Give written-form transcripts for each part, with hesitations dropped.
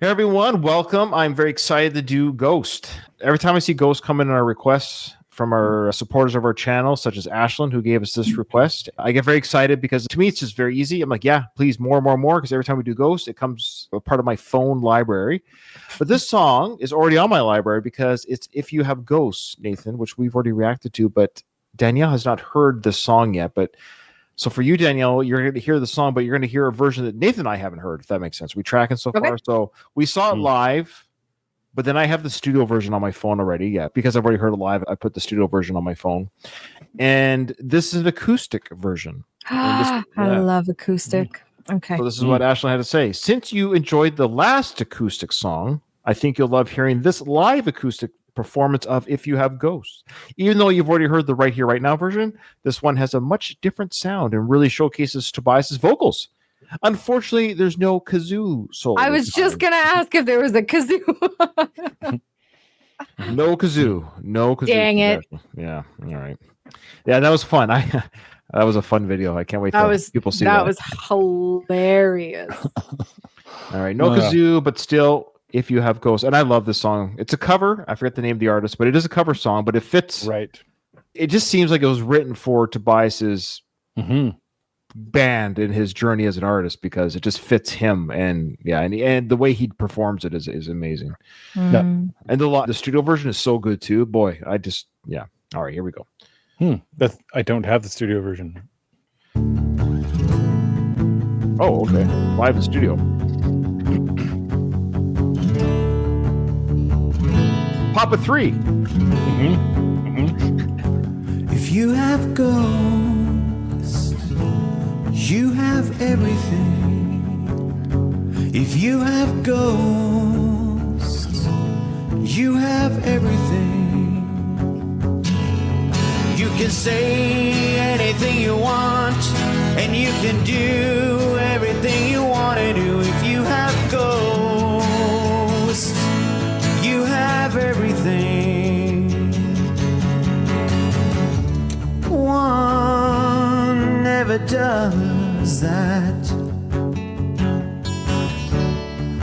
everyone, welcome. I'm very excited to do Ghost. Every time I see Ghost come in our requests from our supporters of our channel, such as Ashelin, who gave us this request, I get very excited because to me, it's just very easy. I'm like, yeah, please, more, because every time we do Ghost, it comes a part of my phone library. But this song is already on my library because it's If You Have Ghosts, Nathan, which we've already reacted to, but Danielle has not heard this song yet. But so for you, Danielle, you're going to hear the song, but you're going to hear a version that Nathan and I haven't heard, if that makes sense. We tracking so far. So we saw it live, but then I have the studio version on my phone already. Yeah, because I've already heard it live, I put the studio version on my phone. And this is an acoustic version. I love acoustic. Okay. So this is what Ashley had to say. Since you enjoyed the last acoustic song, I think you'll love hearing this live acoustic performance of If You Have Ghosts. Even though you've already heard the Right Here, Right Now version, this one has a much different sound and really showcases Tobias's vocals. Unfortunately, there's no kazoo solo. I was just going to ask if there was a kazoo. No kazoo. No kazoo. Dang it. Yeah. All right. Yeah, that was fun. That was a fun video. I can't wait to people see that. That was hilarious. All right. No kazoo, but still, If You Have Ghosts. And I love this song. It's a cover. I forget the name of the artist, but it is a cover song, but it fits. Right. It just seems like it was written for Tobias's band and his journey as an artist because it just fits him. And yeah, and the way he performs it is amazing. Yeah. And the studio version is so good too. Boy, All right, here we go. I don't have the studio version. Oh, okay. Live in studio. Papa 3. If you have ghosts, you have everything. If you have ghosts, you have everything. You can say anything you want, and you can do everything you want to do. If you have ghosts, you have everything. One never does that.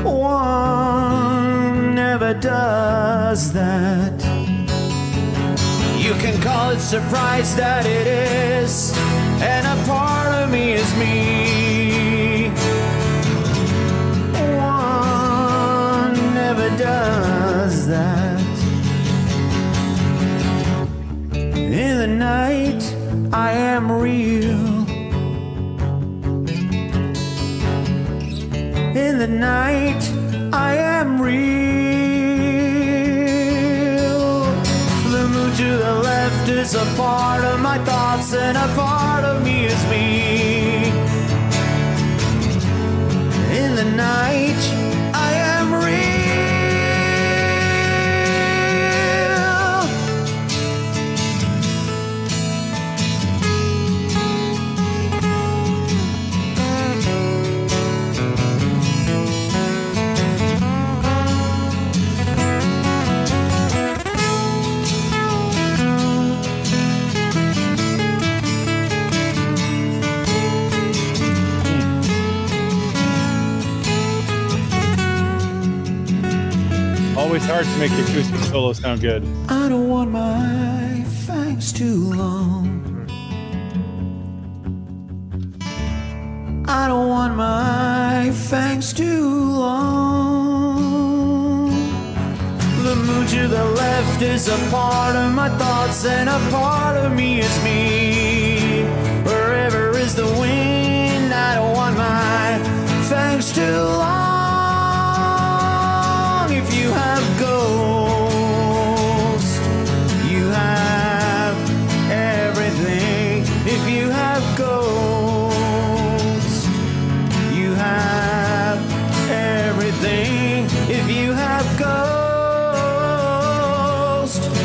One never does that. You can call it surprise that it is, and a part of me is me. One never does that. In the night, I am real. In the night, I am real. The moon to the left is a part of my thoughts, and a part of me is me. In the night, I am real. Always hard to make the acoustic solo sound good. I don't want my fangs too long. I don't want my fangs too long. The moon to the left is a part of my thoughts, and a part of me is me. Wherever is the wind, I don't want my fangs too long. If you have ghosts, you have everything. If you have ghosts, you have everything. If you have ghosts,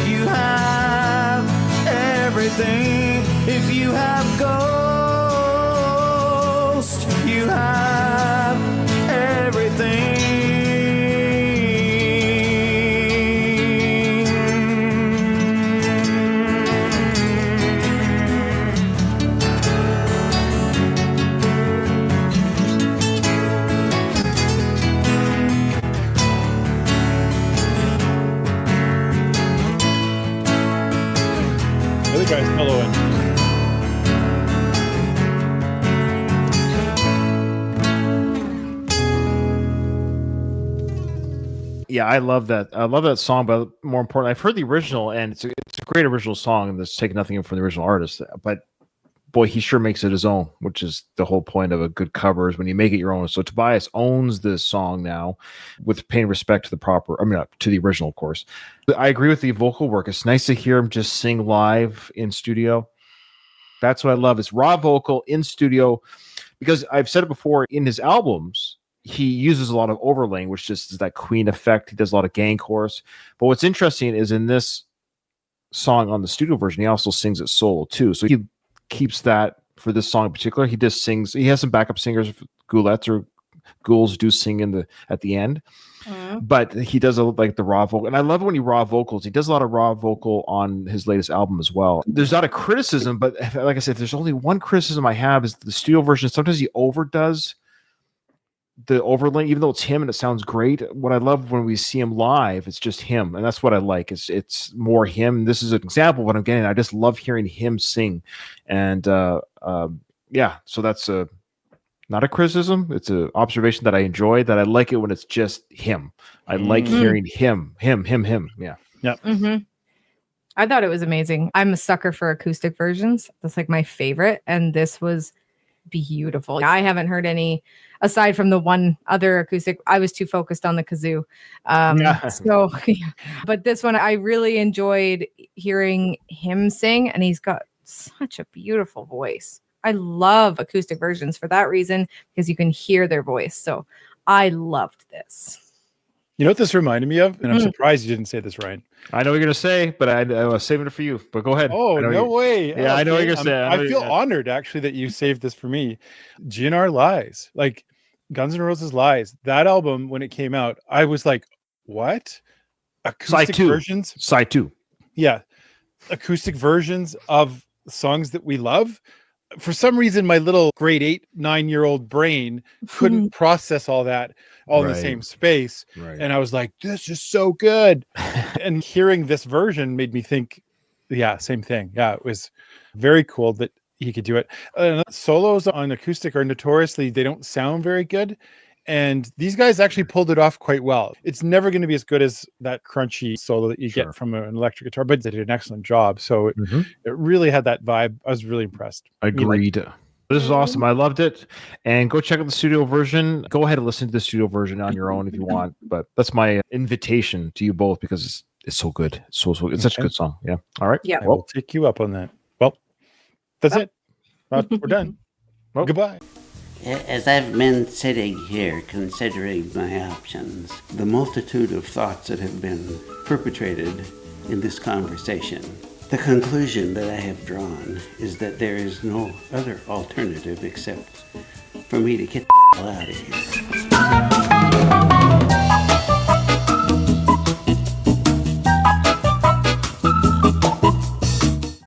you have everything. If you have ghosts, you have everything. guy soloing. Yeah, I love that. I love that song, but more importantly, I've heard the original, and it's a great original song, and that's taking nothing from the original artist. But boy, he sure makes it his own, which is the whole point of a good cover is when you make it your own. So Tobias owns this song now, with paying respect to the proper, I mean, to the original, of course. But I agree with the vocal work. It's nice to hear him just sing live in studio. That's what I love. It's raw vocal in studio, because I've said it before, in his albums, he uses a lot of overlaying, which just is that Queen effect. He does a lot of gang chorus. But what's interesting is in this song on the studio version, he also sings it solo too. So he keeps that for this song in particular. He just sings. He has some backup singers, Goulettes or Ghouls do sing at the end. But he does like the raw vocal, and I love when he raw vocals. He does a lot of raw vocal on his latest album as well. There's not a criticism, but like I said, there's only one criticism I have is the studio version. Sometimes he overdoes the overlay, even though it's him and it sounds great. What I love when we see him live, it's just him, and that's what I like. It's more him. This is an example of what I'm getting. I just love hearing him sing, and yeah. So that's not a criticism. It's an observation that I enjoy. That I like it when it's just him. I like hearing him. Yeah. Yep. Mm-hmm. I thought it was amazing. I'm a sucker for acoustic versions. That's like my favorite, and this was beautiful. I haven't heard any aside from the one other acoustic. I was too focused on the kazoo. So yeah. But this one I really enjoyed hearing him sing, and he's got such a beautiful voice. I love acoustic versions for that reason, because you can hear their voice. So I loved this. You know what this reminded me of? And I'm surprised you didn't say this, Ryan. I know what you're going to say, but I was saving it for you. But go ahead. Oh, no way. Yeah, I know what you're going to say. I feel honored, actually, that you saved this for me. GNR Lies, like Guns N' Roses Lies. That album, when it came out, I was like, what? Acoustic versions? Side 2. Yeah. Acoustic versions of songs that we love. For some reason, my little grade 8, 9-year-old brain couldn't process all that in the same space. Right. And I was like, this is so good. And hearing this version made me think, yeah, same thing. Yeah, it was very cool that he could do it. Solos on acoustic are notoriously, they don't sound very good. And these guys actually pulled it off quite well. It's never going to be as good as that crunchy solo that you get from an electric guitar, but they did an excellent job. So it really had that vibe. I was really impressed. Agreed. This is awesome. I loved it. And go check out the studio version. Go ahead and listen to the studio version on your own if you want. But that's my invitation to you both, because it's so good. It's so it's such a good song. Yeah. All right. Yeah. I will take you up on that. Well, that's it. We're done. Well, goodbye. As I've been sitting here considering my options, the multitude of thoughts that have been perpetrated in this conversation, the conclusion that I have drawn is that there is no other alternative except for me to get the hell out of here.